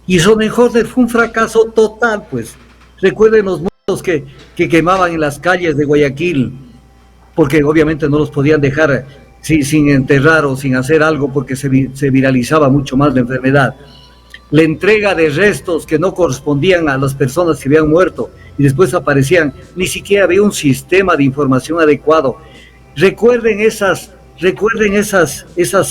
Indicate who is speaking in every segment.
Speaker 1: Y Sonnenhorster fue un fracaso total, pues. Recuerden los muertos que quemaban en las calles de Guayaquil, porque obviamente no los podían dejar sin enterrar o sin hacer algo porque se viralizaba mucho más la enfermedad. La entrega de restos que no correspondían a las personas que habían muerto y después aparecían, ni siquiera había un sistema de información adecuado. Recuerden esas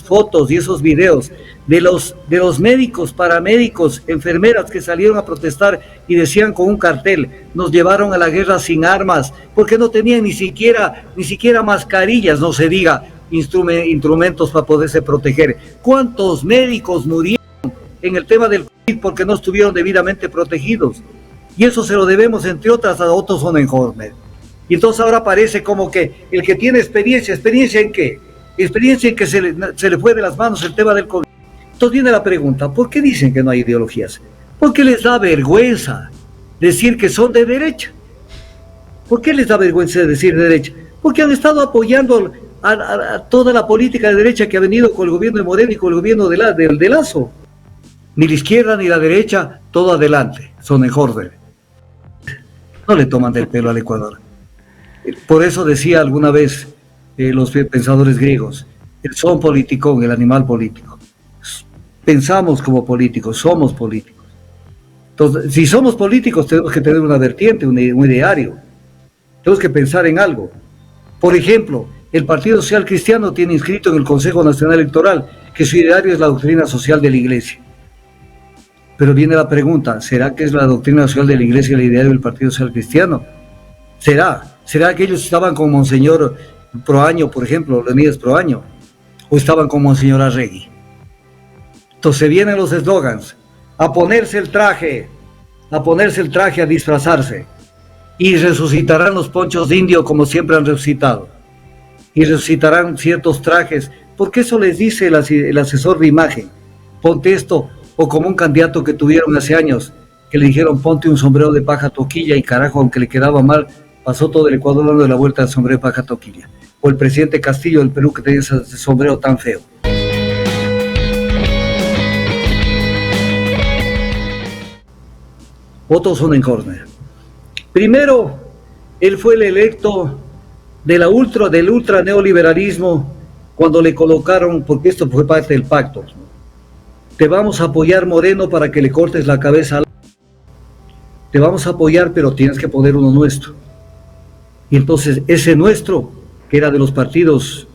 Speaker 1: fotos y esos videos de los médicos, paramédicos, enfermeras que salieron a protestar y decían con un cartel: nos llevaron a la guerra sin armas, porque no tenían ni siquiera mascarillas, no se diga instrumentos para poderse proteger. ¿Cuántos médicos murieron en el tema del COVID porque no estuvieron debidamente protegidos? Y eso se lo debemos, entre otras, a Otto Sonnenhorster. Y entonces ahora parece como que el que tiene ¿experiencia en qué? Experiencia en que se le fue de las manos el tema del COVID. Entonces viene la pregunta: ¿por qué dicen que no hay ideologías? Porque les da vergüenza decir que son de derecha. ¿Por qué les da vergüenza decir de derecha? Porque han estado apoyando a toda la política de derecha que ha venido con el gobierno de Moreno y con el gobierno de Lasso. Ni la izquierda ni la derecha, todo adelante, Sonnenhorster. No le toman del pelo al Ecuador. Por eso decía alguna vez los pensadores griegos: el son politicón, el animal político. Pensamos como políticos, somos políticos. Entonces, si somos políticos, tenemos que tener una vertiente, un ideario. Tenemos que pensar en algo. Por ejemplo, el Partido Social Cristiano tiene inscrito en el Consejo Nacional Electoral que su ideario es la doctrina social de la Iglesia. Pero viene la pregunta: ¿será que es la doctrina social de la Iglesia el ideario del Partido Social Cristiano? ¿Será que ellos estaban con Monseñor Proaño, por ejemplo, Leonidas Proaño? ¿O estaban con Monseñor Arregui? Entonces vienen los eslogans: a ponerse el traje, a disfrazarse, y resucitarán los ponchos de indio como siempre han resucitado, y resucitarán ciertos trajes, porque eso les dice el asesor de imagen. Ponte esto, o como un candidato que tuvieron hace años, que le dijeron: ponte un sombrero de paja toquilla, y carajo, aunque le quedaba mal, pasó todo el Ecuador dando la vuelta al sombrero de paja toquilla. O el presidente Castillo del Perú, que tenía ese sombrero tan feo. Otto Sonnenhorster. Primero, él fue el electo del ultra neoliberalismo cuando le colocaron, porque esto fue parte del pacto: te vamos a apoyar, Moreno, para que le cortes la cabeza. Te vamos a apoyar, pero tienes que poner uno nuestro. Y entonces ese nuestro, que era de los partidos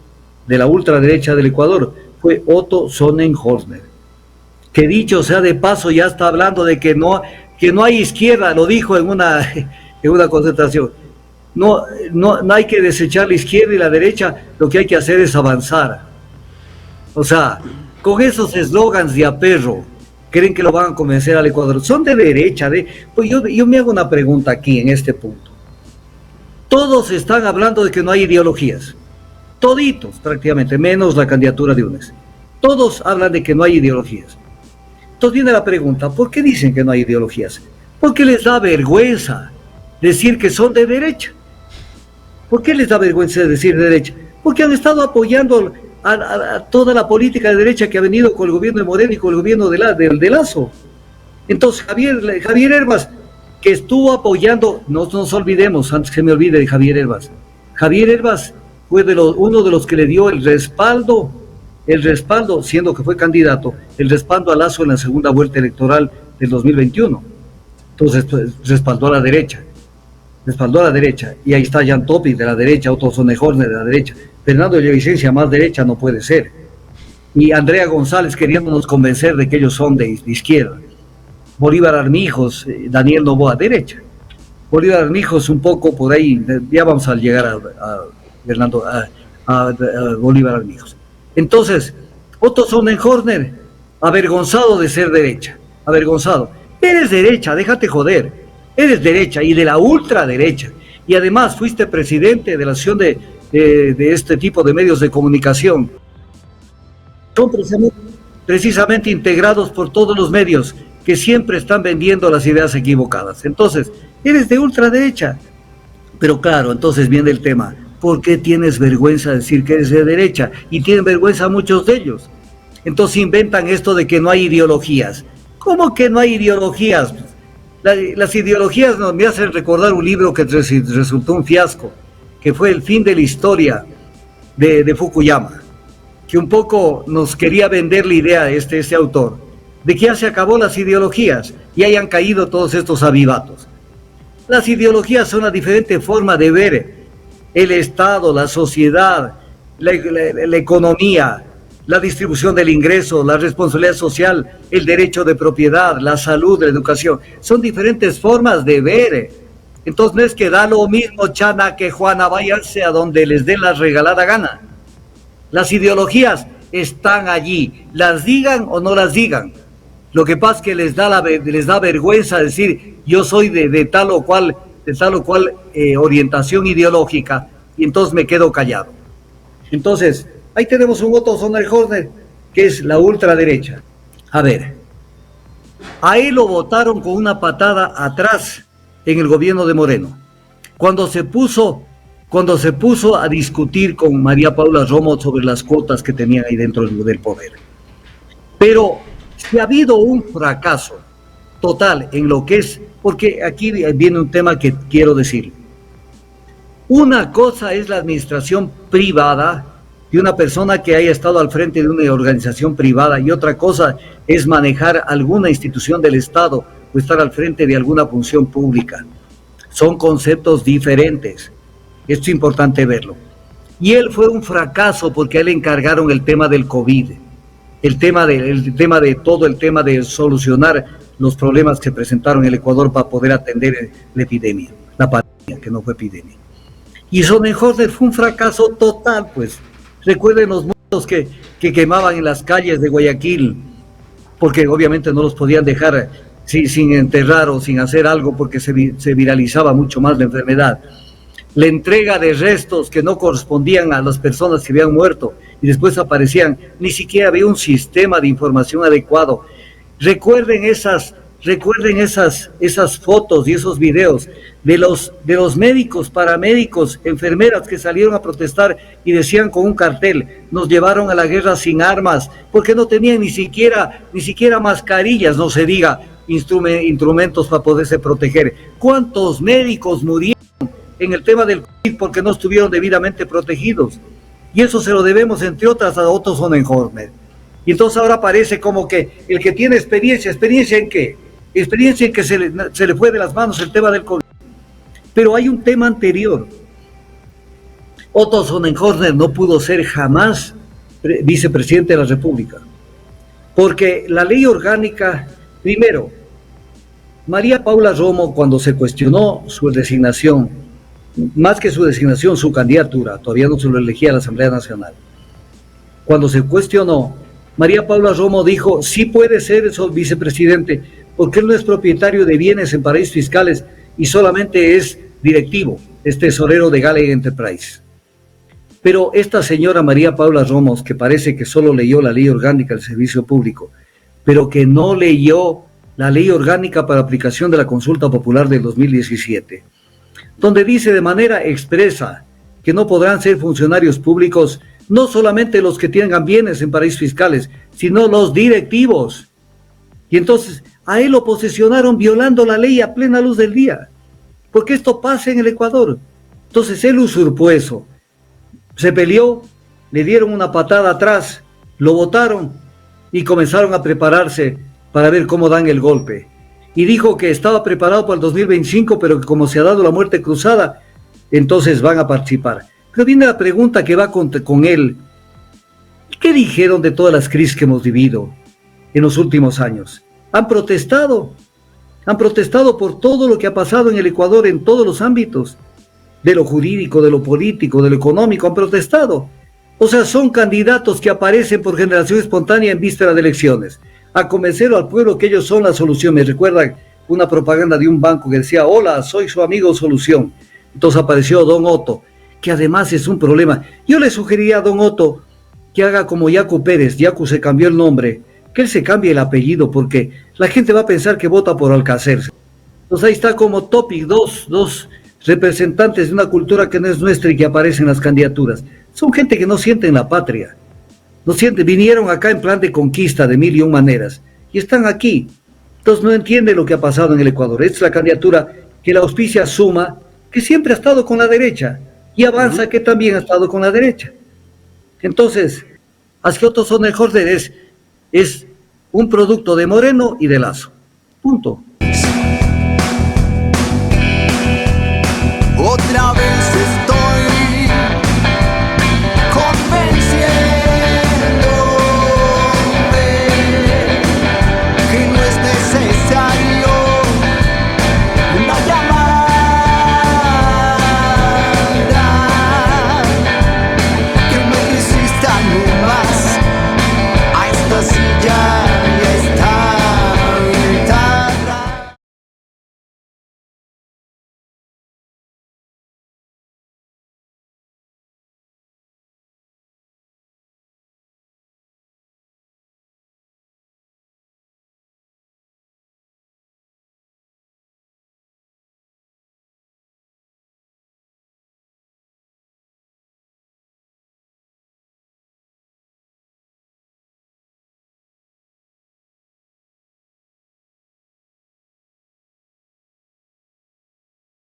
Speaker 1: de la ultraderecha del Ecuador, fue Otto Sonnenhorster, que dicho sea de paso ya está hablando de que no hay izquierda. Lo dijo en una concentración. No hay que desechar la izquierda y la derecha, lo que hay que hacer es avanzar. O sea, con esos eslogans de aperro, creen que lo van a convencer al Ecuador. Son de derecha. Pues yo me hago una pregunta aquí en este punto. Todos están hablando de que no hay ideologías. Toditos prácticamente, menos la candidatura de UNES. Todos hablan de que no hay ideologías. Entonces viene la pregunta: ¿por qué dicen que no hay ideologías? Porque les da vergüenza decir que son de derecha. ¿Por qué les da vergüenza decir de derecha? Porque han estado apoyando a toda la política de derecha que ha venido con el gobierno de Moreno y con el gobierno de Lasso. Entonces Javier Hervas, que estuvo apoyando, no nos olvidemos, antes que me olvide de Javier Hervas. Javier Hervas fue uno de los que le dio el respaldo, siendo que fue candidato, el respaldo a Lasso en la segunda vuelta electoral del 2021. Entonces, pues, respaldó a la derecha, y ahí está Jan Topic de la derecha, Otto Sonnenhorster de la derecha, Fernando Villavicencio más derecha no puede ser, y Andrea González queriéndonos convencer de que ellos son de izquierda, Bolívar Armijos, Daniel Noboa, derecha, Bolívar Armijos un poco por ahí, ya vamos a llegar a Bolívar Armijos. Entonces, Otto Sonnenhorster, avergonzado de ser derecha, avergonzado. Eres derecha, déjate joder, eres derecha y de la ultraderecha, y además fuiste presidente de la asociación de este tipo de medios de comunicación. Son precisamente integrados por todos los medios que siempre están vendiendo las ideas equivocadas. Entonces, eres de ultraderecha. Pero claro, entonces viene el tema: ¿por qué tienes vergüenza de decir que eres de derecha? Y tienen vergüenza muchos de ellos. Entonces inventan esto de que no hay ideologías. ¿Cómo que no hay ideologías? Las ideologías me hacen recordar un libro que resultó un fiasco, que fue El fin de la historia de Fukuyama, que un poco nos quería vender la idea este autor, de que ya se acabó las ideologías y hayan caído todos estos avivatos. Las ideologías son una diferente forma de ver el Estado, la sociedad, la economía, la distribución del ingreso, la responsabilidad social, el derecho de propiedad, la salud, la educación. Son diferentes formas de ver. Entonces no es que da lo mismo, Chana, que Juana, váyanse a donde les dé la regalada gana. Las ideologías están allí, las digan o no las digan. Lo que pasa es que les da vergüenza decir yo soy de tal o cual orientación ideológica, y entonces me quedo callado. Entonces, ahí tenemos un Otto Sonnenhorner, que es la ultraderecha. A ver, a él lo votaron con una patada atrás en el gobierno de Moreno, cuando se puso a discutir con María Paula Romo sobre las cuotas que tenían ahí dentro del poder. Pero si ha habido un fracaso total en lo que es, porque aquí viene un tema que quiero decir. Una cosa es la administración privada de una persona que haya estado al frente de una organización privada, y otra cosa es manejar alguna institución del Estado o estar al frente de alguna función pública. Son conceptos diferentes. Esto es importante verlo. Y él fue un fracaso porque a él le encargaron el tema del COVID, el tema de solucionar los problemas que presentaron en el Ecuador para poder atender la epidemia, la pandemia, que no fue epidemia. Y Sonnenhorner fue un fracaso total, pues. Recuerden los muertos que quemaban en las calles de Guayaquil, porque obviamente no los podían dejar sin enterrar o sin hacer algo, porque se viralizaba mucho más la enfermedad. La entrega de restos que no correspondían a las personas que habían muerto y después aparecían, ni siquiera había un sistema de información adecuado. Recuerden esas fotos y esos videos de los médicos, paramédicos, enfermeras que salieron a protestar y decían con un cartel: nos llevaron a la guerra sin armas, porque no tenían ni siquiera mascarillas, no se diga instrumentos para poderse proteger. ¿Cuántos médicos murieron en el tema del COVID porque no estuvieron debidamente protegidos? Y eso se lo debemos, entre otras, a Otto Sonnenhorner. Y entonces ahora parece como que el que tiene ¿experiencia en qué? Experiencia en que se le fue de las manos el tema del COVID. Pero hay un tema anterior. Otto Sonnenhorner no pudo ser jamás vicepresidente de la República, porque la ley orgánica, primero, María Paula Romo, cuando se cuestionó su designación, más que su designación, su candidatura, todavía no se lo elegía a la Asamblea Nacional, cuando se cuestionó, María Paula Romo dijo: sí puede ser vicepresidente, porque él no es propietario de bienes en paraísos fiscales y solamente es directivo, es tesorero de Gallagher Enterprise. Pero esta señora María Paula Romo, que parece que solo leyó la ley orgánica del servicio público, pero que no leyó la ley orgánica para aplicación de la consulta popular del 2017, donde dice de manera expresa que no podrán ser funcionarios públicos no solamente los que tengan bienes en paraísos fiscales, sino los directivos. Y entonces a él lo posesionaron violando la ley a plena luz del día, porque esto pasa en el Ecuador. Entonces él usurpó eso, se peleó, le dieron una patada atrás, lo votaron y comenzaron a prepararse para ver cómo dan el golpe. Y dijo que estaba preparado para el 2025, pero que como se ha dado la muerte cruzada, entonces van a participar. Pero viene la pregunta que va con él. ¿Qué dijeron de todas las crisis que hemos vivido en los últimos años? Han protestado por todo lo que ha pasado en el Ecuador en todos los ámbitos, de lo jurídico, de lo político, de lo económico, han protestado. O sea, son candidatos que aparecen por generación espontánea en víspera de elecciones, a convencer al pueblo que ellos son la solución. Me recuerda una propaganda de un banco que decía: hola, soy su amigo solución. Entonces apareció Don Otto, que además es un problema. Yo le sugeriría a Don Otto que haga como Yacu Pérez. Yacu se cambió el nombre, que él se cambie el apellido, porque la gente va a pensar que vota por Alcácer. Entonces ahí está como topic, dos representantes de una cultura que no es nuestra y que aparecen en las candidaturas. Son gente que no sienten la patria, no sienten, vinieron acá en plan de conquista de mil y un maneras, y están aquí. Entonces no entiende lo que ha pasado en el Ecuador. Esta es la candidatura que la auspicia Suma, que siempre ha estado con la derecha, y Avanza, que también ha estado con la derecha. Entonces, Asqueoto Sonnejorder es un producto de Moreno y de Lazo. Punto.
Speaker 2: Otra vez.